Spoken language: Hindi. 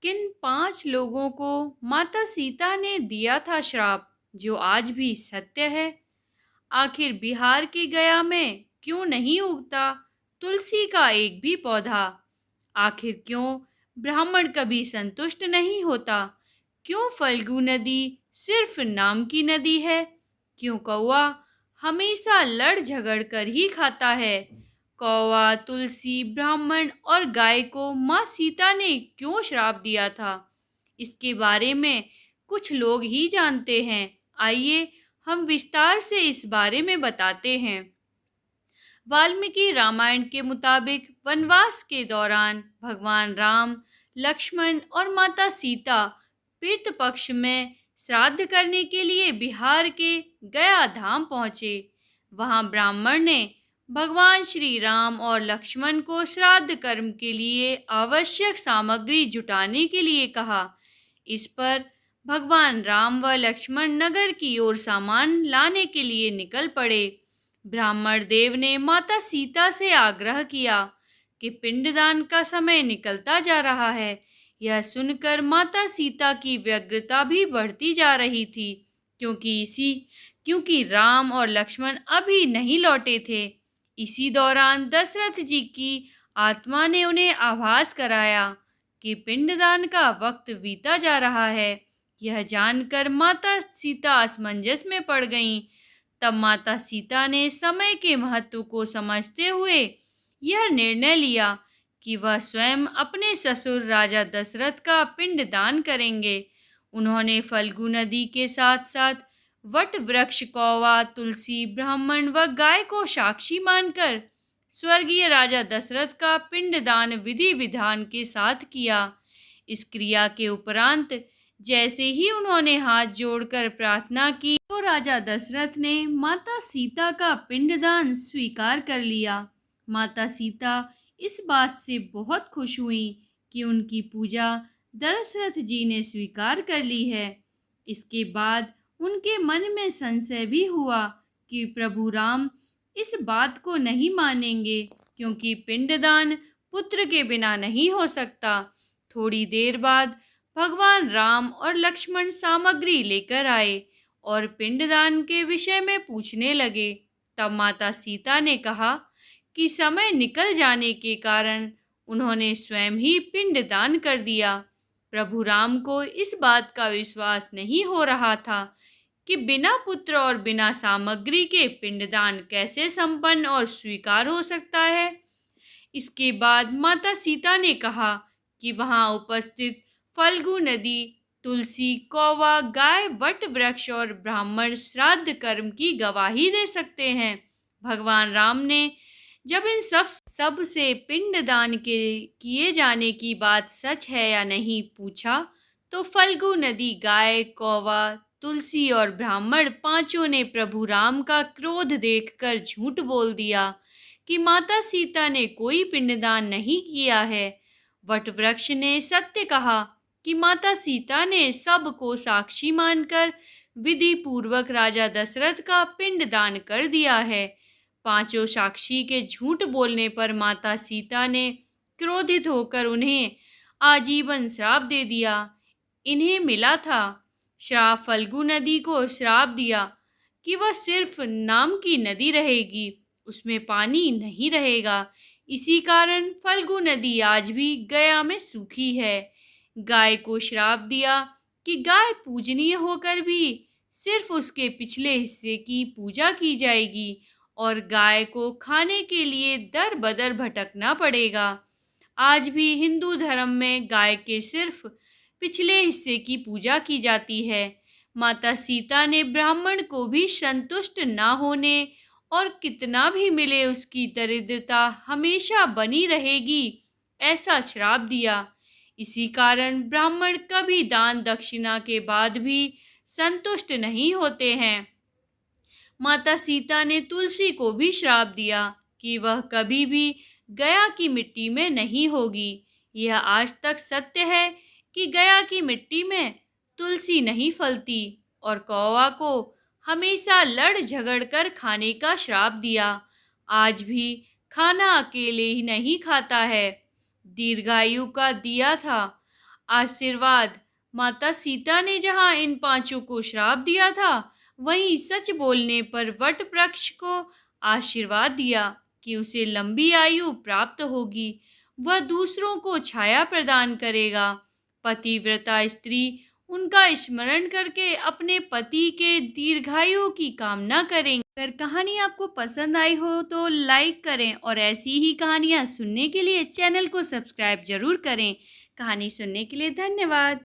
किन 5 लोगों को माता सीता ने दिया था श्राप, जो आज भी सत्य है? आखिर बिहार की गया में क्यों नहीं उगता तुलसी का एक भी पौधा? आखिर क्यों ब्राह्मण कभी संतुष्ट नहीं होता? क्यों फल्गु नदी सिर्फ नाम की नदी है? क्यों कौवा हमेशा लड़ झगड़ कर ही खाता है? कौवा, तुलसी, ब्राह्मण और गाय को माँ सीता ने क्यों श्राप दिया था? इसके बारे में कुछ लोग ही जानते हैं। आइए हम विस्तार से इस बारे में बताते हैं। वाल्मीकि रामायण के मुताबिक वनवास के दौरान भगवान राम, लक्ष्मण और माता सीता पितृ पक्ष में श्राद्ध करने के लिए बिहार के गया धाम पहुँचे। वहां ब्राह्मण ने भगवान श्री राम और लक्ष्मण को श्राद्ध कर्म के लिए आवश्यक सामग्री जुटाने के लिए कहा। इस पर भगवान राम व लक्ष्मण नगर की ओर सामान लाने के लिए निकल पड़े। ब्राह्मण देव ने माता सीता से आग्रह किया कि पिंडदान का समय निकलता जा रहा है। यह सुनकर माता सीता की व्यग्रता भी बढ़ती जा रही थी, क्योंकि राम और लक्ष्मण अभी नहीं लौटे थे। इसी दौरान दशरथ जी की आत्मा ने उन्हें आभास कराया कि पिंडदान का वक्त बीता जा रहा है। यह जानकर माता सीता असमंजस में पड़ गईं। तब माता सीता ने समय के महत्व को समझते हुए यह निर्णय लिया कि वह स्वयं अपने ससुर राजा दशरथ का पिंड दान करेंगे। उन्होंने फल्गु नदी के साथ साथ वट वृक्ष, कौवा, तुलसी, ब्राह्मण व गाय को साक्षी मानकर स्वर्गीय राजा दशरथ का पिंडदान विधि विधान के साथ किया। इस क्रिया के उपरांत जैसे ही उन्होंने हाथ जोड़कर प्रार्थना की, तो राजा दशरथ ने माता सीता का पिंडदान स्वीकार कर लिया। माता सीता इस बात से बहुत खुश हुई कि उनकी पूजा दशरथ जी ने स्वीकार कर ली है। इसके बाद उनके मन में संशय भी हुआ कि प्रभु राम इस बात को नहीं मानेंगे, क्योंकि पिंडदान पुत्र के बिना नहीं हो सकता। थोड़ी देर बाद भगवान राम और लक्ष्मण सामग्री लेकर आए और पिंडदान के विषय में पूछने लगे। तब माता सीता ने कहा कि समय निकल जाने के कारण उन्होंने स्वयं ही पिंडदान कर दिया। प्रभु राम को इस बात का विश्वास नहीं हो रहा था कि बिना पुत्र और बिना सामग्री के पिंडदान कैसे संपन्न और स्वीकार हो सकता है। इसके बाद माता सीता ने कहा कि वहां उपस्थित फल्गु नदी, तुलसी, कौवा, गाय, वट वृक्ष और ब्राह्मण श्राद्ध कर्म की गवाही दे सकते हैं। भगवान राम ने जब इन सब से पिंडदान के किए जाने की बात सच है या नहीं पूछा, तो फल्गु नदी, गाय, कौवा, तुलसी और ब्राह्मण पांचों ने प्रभु राम का क्रोध देखकर झूठ बोल दिया कि माता सीता ने कोई पिंडदान नहीं किया है। वट वृक्ष ने सत्य कहा कि माता सीता ने सबको साक्षी मानकर विधि पूर्वक राजा दशरथ का पिंडदान कर दिया है। पांचों साक्षी के झूठ बोलने पर माता सीता ने क्रोधित होकर उन्हें आजीवन श्राप दे दिया। इन्हें मिला था श्राप, फल्गु नदी को श्राप दिया कि वह सिर्फ नाम की नदी रहेगी, उसमें पानी नहीं रहेगा। इसी कारण फल्गु नदी आज भी गया में सूखी है। गाय को श्राप दिया कि गाय पूजनीय होकर भी सिर्फ उसके पिछले हिस्से की पूजा की जाएगी और गाय को खाने के लिए दर बदर भटकना पड़ेगा। आज भी हिंदू धर्म में गाय के सिर्फ पिछले हिस्से की पूजा की जाती है। माता सीता ने ब्राह्मण को भी संतुष्ट ना होने और कितना भी मिले उसकी दरिद्रता हमेशा बनी रहेगी ऐसा श्राप दिया। इसी कारण ब्राह्मण कभी दान दक्षिणा के बाद भी संतुष्ट नहीं होते हैं। माता सीता ने तुलसी को भी श्राप दिया कि वह कभी भी गया की मिट्टी में नहीं होगी। यह आज तक सत्य है कि गया की मिट्टी में तुलसी नहीं फलती। और कौवा को हमेशा लड़ झगड़ कर खाने का श्राप दिया। आज भी खाना अकेले ही नहीं खाता है। दीर्घायु का दिया था, आशीर्वाद। माता सीता ने जहाँ इन पांचों को श्राप दिया था, वहीं सच बोलने पर वट वृक्ष को आशीर्वाद दिया कि उसे लंबी आयु प्राप्त होगी, वह दूसरों को छाया प्रदान करेगा। पतिव्रता स्त्री उनका स्मरण करके अपने पति के दीर्घायु की कामना करेंगे। अगर कहानी आपको पसंद आई हो तो लाइक करें और ऐसी ही कहानियाँ सुनने के लिए चैनल को सब्सक्राइब जरूर करें। कहानी सुनने के लिए धन्यवाद।